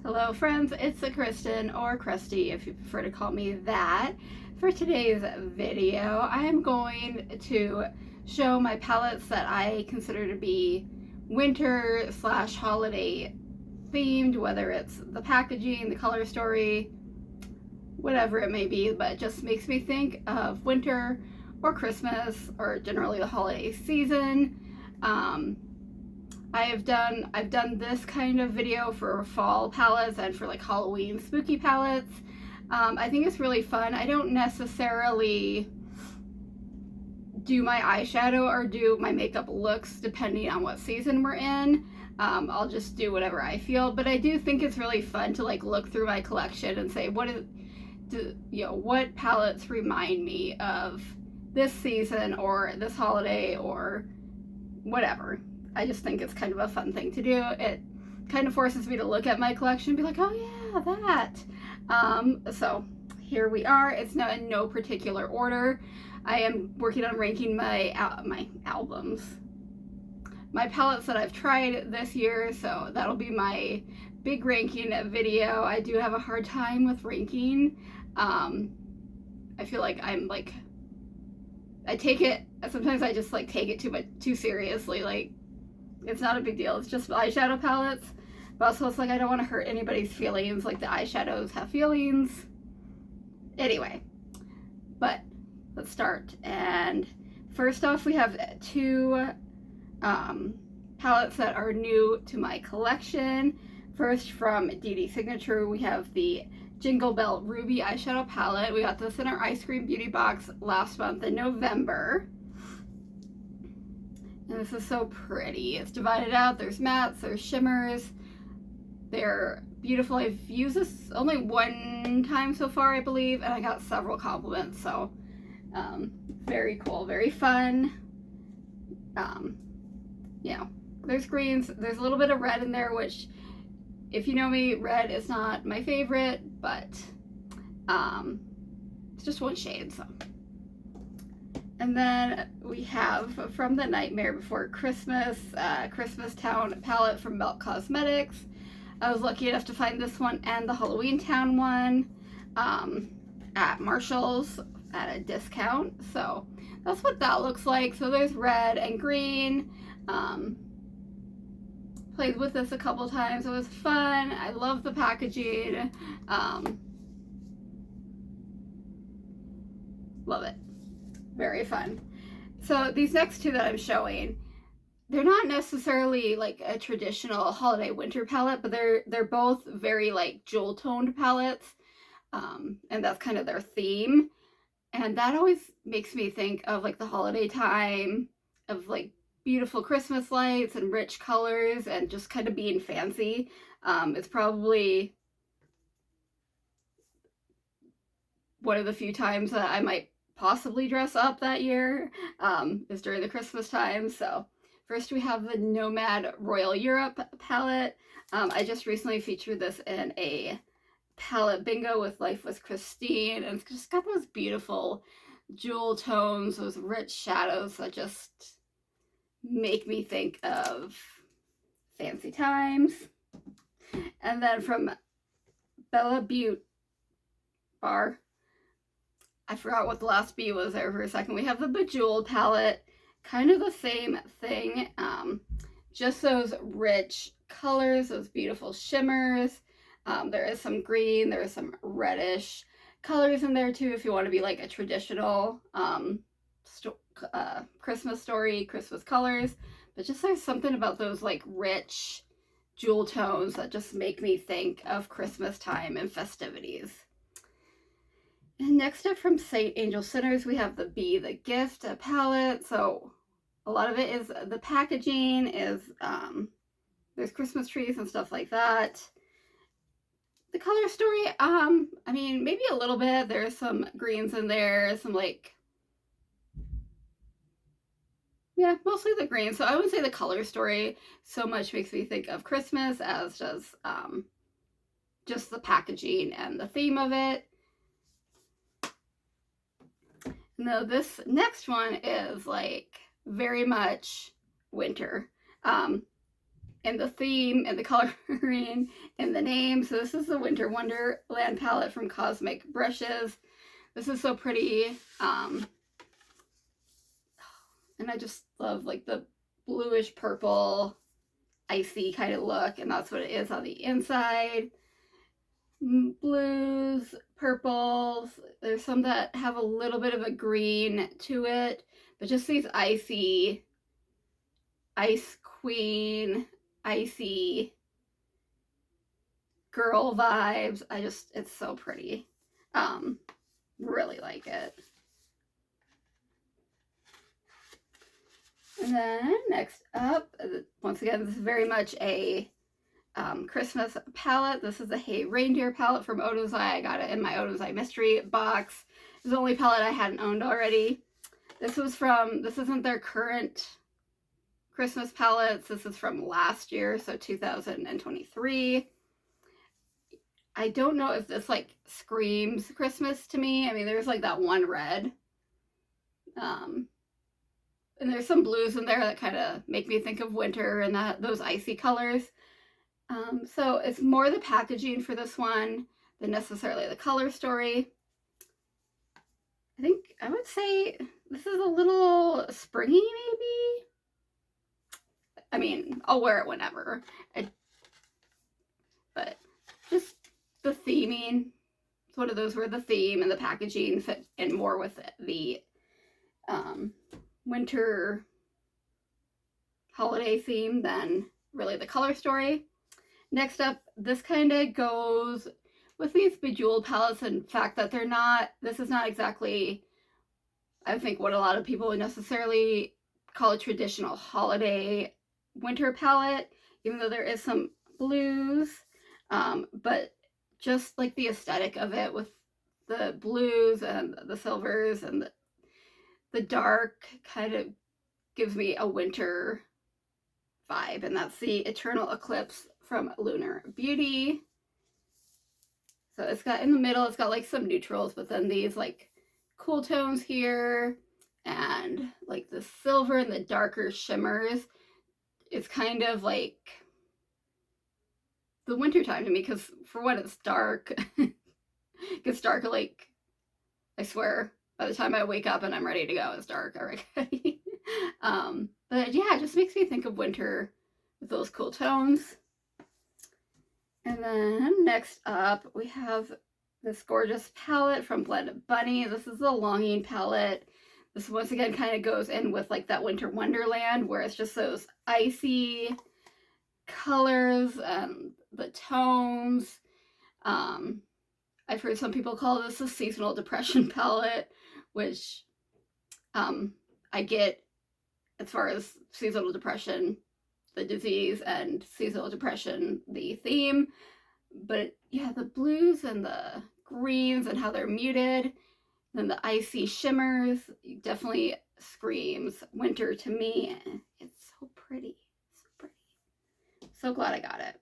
Hello friends, it's Kristen, or Krusty if you prefer to call me that. For today's video, I am going to show my palettes that I consider to be winter slash holiday themed, whether it's the packaging, the color story, whatever it may be, but it just makes me think of winter or Christmas or generally the holiday season. I've done this kind of video for fall palettes and for like Halloween spooky palettes. I think it's really fun. I don't necessarily do my eyeshadow or do my makeup looks depending on what season we're in. I'll just do whatever I feel, but I do think it's really fun to like look through my collection and say what palettes remind me of this season or this holiday or whatever. I just think it's kind of a fun thing to do. It kind of forces me to look at my collection and be like, oh yeah, that. So here we are. It's not in no particular order. I am working on ranking my albums, my palettes that I've tried this year, so that'll be my big ranking video. I do have a hard time with ranking. I feel like I take it, sometimes I just like take it too seriously. Like, it's not a big deal. It's just eyeshadow palettes. But also it's like I don't want to hurt anybody's feelings. Like the eyeshadows have feelings. Anyway, but let's start. And first off, we have two palettes that are new to my collection. First, from DD Signature, we have the Jingle Bell Ruby eyeshadow palette. We got this in our Ice Cream Beauty box last month in November. And this is so pretty. It's divided out. There's mattes, there's shimmers. They're beautiful. I've used this only one time so far, I believe, and I got several compliments. So very cool, very fun. You know, there's greens. There's a little bit of red in there, which, if you know me, red is not my favorite, but it's just one shade, so. And then we have from the Nightmare Before Christmas, Christmas Town palette from Milk Cosmetics. I was lucky enough to find this one and the Halloween Town one at Marshall's at a discount. So that's what that looks like. So there's red and green. Played with this a couple times. It was fun. I love the packaging. Love it. Very fun. So these next two that I'm showing, they're not necessarily like a traditional holiday winter palette, but they're both very like jewel toned palettes, and that's kind of their theme. And that always makes me think of like the holiday time, of like beautiful Christmas lights and rich colors and just kind of being fancy. It's probably one of the few times that I might possibly dress up that year, is during the Christmas time. So first we have the Nomad Royal Europe palette. I just recently featured this in a palette bingo with Life with Christine, and it's just got those beautiful jewel tones, those rich shadows that just make me think of fancy times. And then from Bella Beauty Bar, I forgot what the last B was there for a second. We have the Bejeweled palette, kind of the same thing. Just those rich colors, those beautiful shimmers. There is some green, there is some reddish colors in there too, if you want to be like a traditional Christmas story, Christmas colors. But just there's something about those like rich jewel tones that just make me think of Christmas time and festivities. And next up from St. Angel Sinners, we have the Be the Gift palette. So a lot of it is the packaging is, there's Christmas trees and stuff like that. The color story, I mean, maybe a little bit. There's some greens in there, some like, yeah, mostly the green. So I would say the color story so much makes me think of Christmas, as does just the packaging and the theme of it. No, this next one is like very much winter. in the theme, and the coloring, and the name. So this is the Winter Wonderland palette from Cosmic Brushes. This is so pretty. And I just love like the bluish purple icy kind of look, and that's what it is on the inside. Blues, purples, there's some that have a little bit of a green to it, but just these icy, ice queen, icy girl vibes. It's so pretty. Really like it. And then next up, once again, this is very much a Christmas palette. This is the Hey Reindeer palette from Odo's Eye. I got it in my Odo's Eye mystery box. It's the only palette I hadn't owned already. This isn't their current Christmas palettes. This is from last year, so 2023. I don't know if this like screams Christmas to me. I mean, there's like that one red. And there's some blues in there that kind of make me think of winter and those icy colors. So it's more the packaging for this one than necessarily the color story. I would say this is a little springy, maybe. I mean, I'll wear it whenever. But just the theming. It's one of those where the theme and the packaging fit in more with the winter holiday theme than really the color story. Next up, this kind of goes with these Bejeweled palettes, and the fact that this is not exactly, I think, what a lot of people would necessarily call a traditional holiday winter palette, even though there is some blues, but just like the aesthetic of it with the blues and the silvers and the dark kind of gives me a winter vibe, and that's the Eternal Eclipse from Lunar Beauty. So it's got in the middle, it's got like some neutrals, but then these like cool tones here and like the silver and the darker shimmers. It's kind of like the winter time to me, because for what it's dark. It gets dark like, I swear, by the time I wake up and I'm ready to go, it's dark already. But yeah, it just makes me think of winter with those cool tones. And then next up, we have this gorgeous palette from Blend Bunny. This is the Longing palette. This once again kind of goes in with like that winter wonderland, where it's just those icy colors and the tones. I've heard some people call this a seasonal depression palette, which I get as far as seasonal depression, the disease, and seasonal depression, the theme. But yeah, the blues and the greens and how they're muted, then the icy shimmers, definitely screams winter to me. It's so pretty, so pretty. So glad I got it.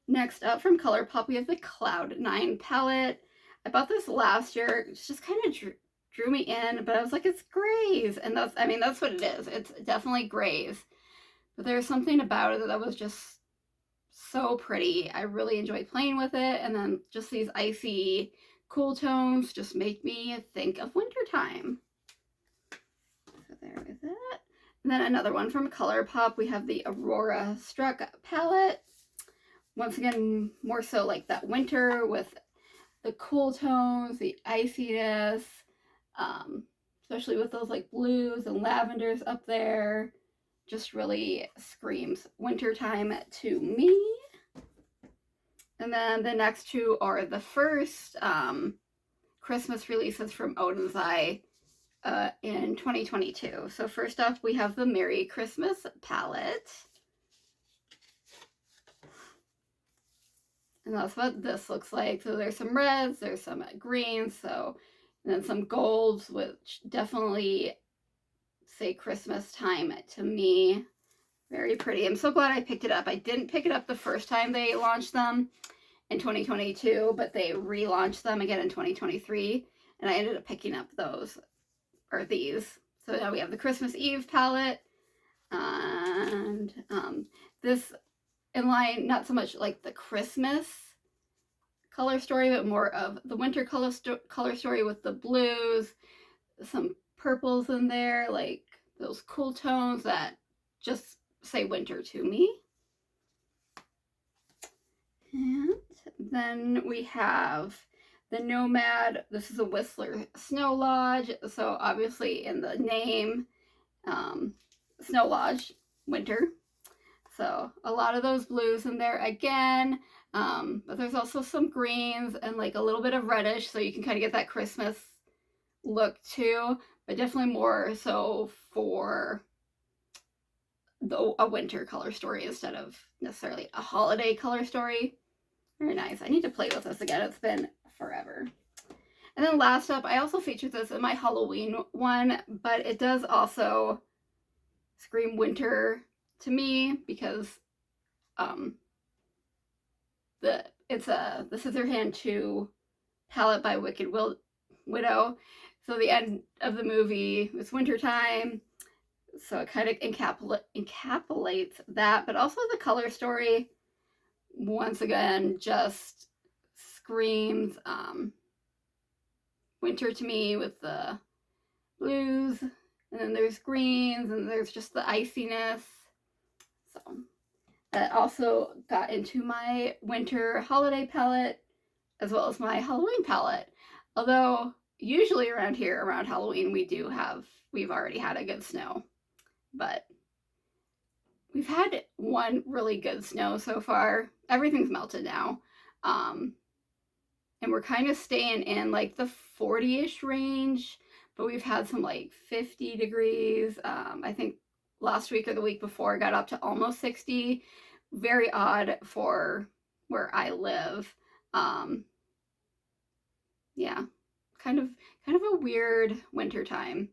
Next up from ColourPop, we have the Cloud 9 palette. I bought this last year. It just kind of drew me in, but I was like, it's grays. And that's what it is. It's definitely grays. But there's something about it that was just so pretty. I really enjoyed playing with it. And then just these icy, cool tones just make me think of wintertime. So there is it. And then another one from ColourPop, we have the Aurora Struck palette. Once again, more so like that winter with the cool tones, the iciness, especially with those like blues and lavenders up there. Just really screams wintertime to me. And then the next two are the first Christmas releases from Odo's Eye in 2022. So first up, we have the Merry Christmas palette. And that's what this looks like. So there's some reds, there's some greens, and then some golds, which definitely say Christmas time to me. Very pretty. I'm so glad I picked it up. I didn't pick it up the first time they launched them in 2022, but they relaunched them again in 2023, and I ended up picking up these. So now we have the Christmas Eve palette. And this in line, not so much like the Christmas color story, but more of the winter color story with the blues, some purples in there, like those cool tones that just say winter to me. And then we have the Nomad. This is a Whistler Snow Lodge. So obviously in the name, Snow Lodge, winter. So a lot of those blues in there again. But there's also some greens and like a little bit of reddish, so you can kind of get that Christmas look too, but definitely more so for a winter color story instead of necessarily a holiday color story. Very nice. I need to play with this again. It's been forever. And then last up, I also featured this in my Halloween one, but it does also scream winter to me because it's the Scissorhand 2 palette by Wicked Widow. So the end of the movie is wintertime, so it kind of encapsulates that, but also the color story once again just screams winter to me with the blues, and then there's greens, and there's just the iciness. So that also got into my winter holiday palette as well as my Halloween palette. Although usually around here, around Halloween, we've already had a good snow. But we've had one really good snow so far. Everything's melted now. And we're kind of staying in like the 40-ish range, but we've had some like 50 degrees. I think last week or the week before got up to almost 60. Very odd for where I live. Yeah, kind of a weird winter time.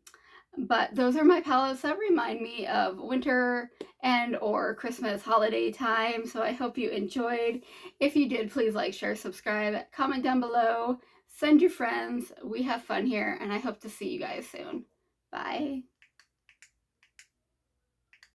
But those are my palettes that remind me of winter and or Christmas holiday time. So I hope you enjoyed. If you did, please like, share, subscribe, comment down below, send your friends. We have fun here, and I hope to see you guys soon. Bye.